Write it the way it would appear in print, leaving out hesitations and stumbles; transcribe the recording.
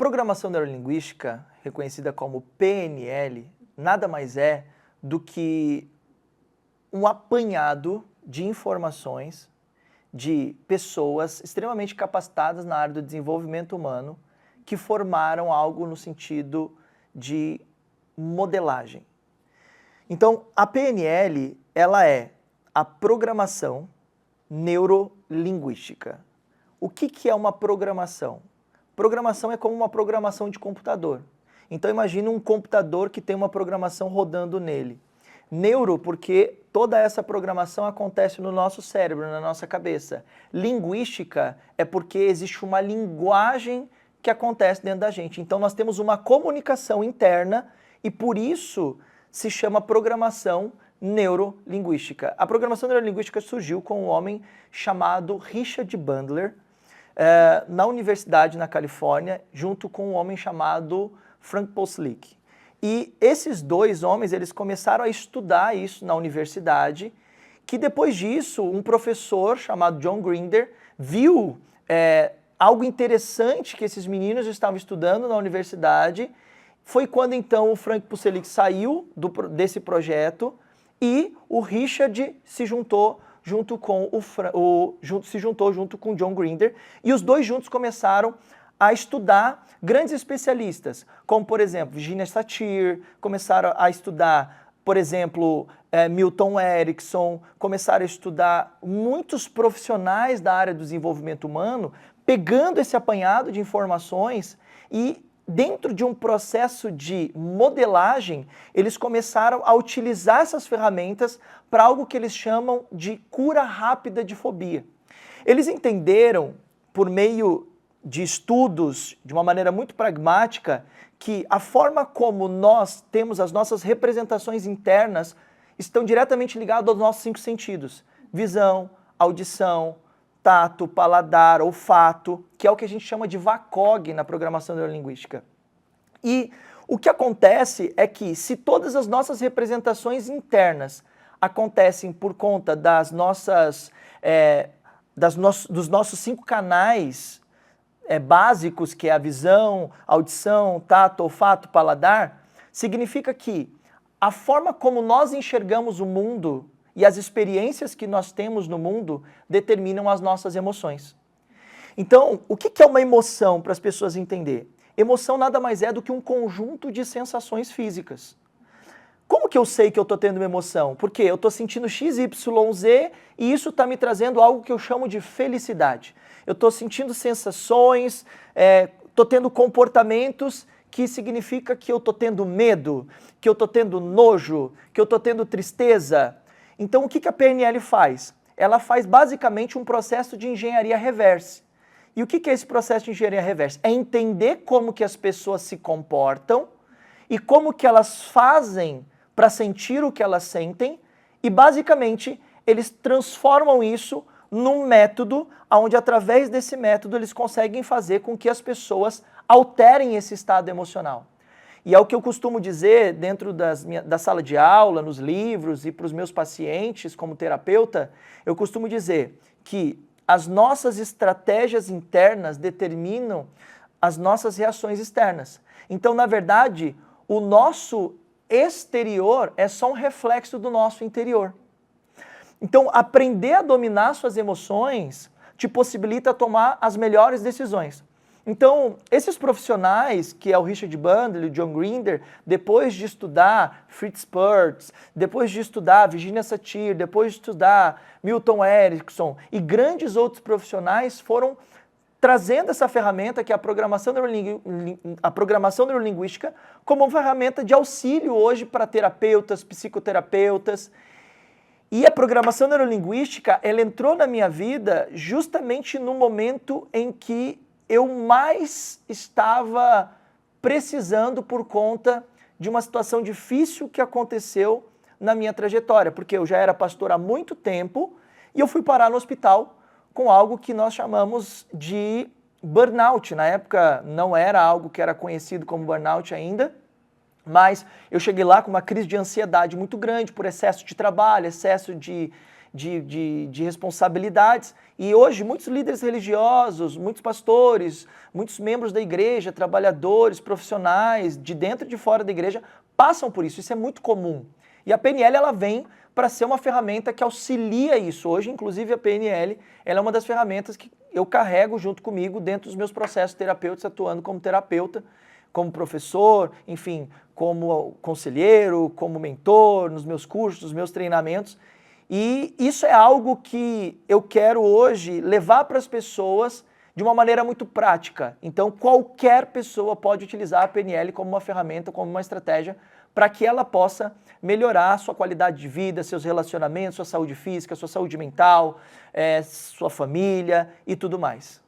programação neurolinguística, reconhecida como PNL, nada mais é do que um apanhado de informações de pessoas extremamente capacitadas na área do desenvolvimento humano que formaram algo no sentido de modelagem. Então, a PNL, ela é a programação neurolinguística. O que é uma programação? Programação é como uma programação de computador. Então, imagine um computador que tem uma programação rodando nele. Neuro, porque toda essa programação acontece no nosso cérebro, na nossa cabeça. Linguística é porque existe uma linguagem que acontece dentro da gente. Então, nós temos uma comunicação interna e, por isso, se chama programação neurolinguística. A programação neurolinguística surgiu com um homem chamado Richard Bandler, na universidade na Califórnia, junto com um homem chamado Frank Poslick. E esses dois homens, eles começaram a estudar isso na universidade, que depois disso, um professor chamado John Grinder viu algo interessante que esses meninos estavam estudando na universidade. Foi quando então o Frank Poslick saiu desse projeto e o Richard se juntou junto com o John Grinder, e os dois juntos começaram a estudar grandes especialistas, como, por exemplo, Virginia Satir, começaram a estudar, por exemplo, Milton Erickson, começaram a estudar muitos profissionais da área do desenvolvimento humano, pegando esse apanhado de informações e, dentro de um processo de modelagem, eles começaram a utilizar essas ferramentas para algo que eles chamam de cura rápida de fobia. Eles entenderam, por meio de estudos, de uma maneira muito pragmática, que a forma como nós temos as nossas representações internas estão diretamente ligadas aos nossos 5 sentidos: visão, audição, tato, paladar, olfato, que é o que a gente chama de VACOG na programação neurolinguística. E o que acontece é que, se todas as nossas representações internas acontecem por conta dos nossos 5 canais básicos, que é a visão, audição, tato, olfato, paladar, significa que a forma como nós enxergamos o mundo e as experiências que nós temos no mundo determinam as nossas emoções. Então, o que é uma emoção para as pessoas entenderem? Emoção nada mais é do que um conjunto de sensações físicas. Como que eu sei que eu estou tendo uma emoção? Porque eu estou sentindo X, Y, Z e isso está me trazendo algo que eu chamo de felicidade. Eu estou sentindo sensações, estou tendo comportamentos que significa que eu estou tendo medo, que eu estou tendo nojo, que eu estou tendo tristeza. Então, o que a PNL faz? Ela faz basicamente um processo de engenharia reversa. E o que é esse processo de engenharia reversa? É entender como que as pessoas se comportam e como que elas fazem para sentir o que elas sentem, e basicamente eles transformam isso num método onde, através desse método, eles conseguem fazer com que as pessoas alterem esse estado emocional. E é o que eu costumo dizer dentro da sala de aula, nos livros e para os meus pacientes como terapeuta, eu costumo dizer que as nossas estratégias internas determinam as nossas reações externas. Então, na verdade, o nosso exterior é só um reflexo do nosso interior. Então, aprender a dominar suas emoções te possibilita tomar as melhores decisões. Então, esses profissionais, que é o Richard Bandler e o John Grinder, depois de estudar Fritz Perls, depois de estudar Virginia Satir, depois de estudar Milton Erickson e grandes outros profissionais, foram trazendo essa ferramenta, que é a programação neurolinguística, como uma ferramenta de auxílio hoje para terapeutas, psicoterapeutas. E a programação neurolinguística, ela entrou na minha vida justamente no momento em que eu mais estava precisando por conta de uma situação difícil que aconteceu na minha trajetória, porque eu já era pastor há muito tempo e eu fui parar no hospital com algo que nós chamamos de burnout. Na época não era algo que era conhecido como burnout ainda, mas eu cheguei lá com uma crise de ansiedade muito grande por excesso de trabalho, excesso de de responsabilidades. E hoje muitos líderes religiosos, muitos pastores, muitos membros da igreja, trabalhadores, profissionais, de dentro e de fora da igreja, passam por isso. Isso é muito comum. E a PNL ela vem para ser uma ferramenta que auxilia isso. Hoje, inclusive, a PNL ela é uma das ferramentas que eu carrego junto comigo dentro dos meus processos terapêuticos, atuando como terapeuta, como professor, enfim, como conselheiro, como mentor, nos meus cursos, nos meus treinamentos. E isso é algo que eu quero hoje levar para as pessoas de uma maneira muito prática. Então, qualquer pessoa pode utilizar a PNL como uma ferramenta, como uma estratégia, para que ela possa melhorar a sua qualidade de vida, seus relacionamentos, sua saúde física, sua saúde mental, sua família e tudo mais.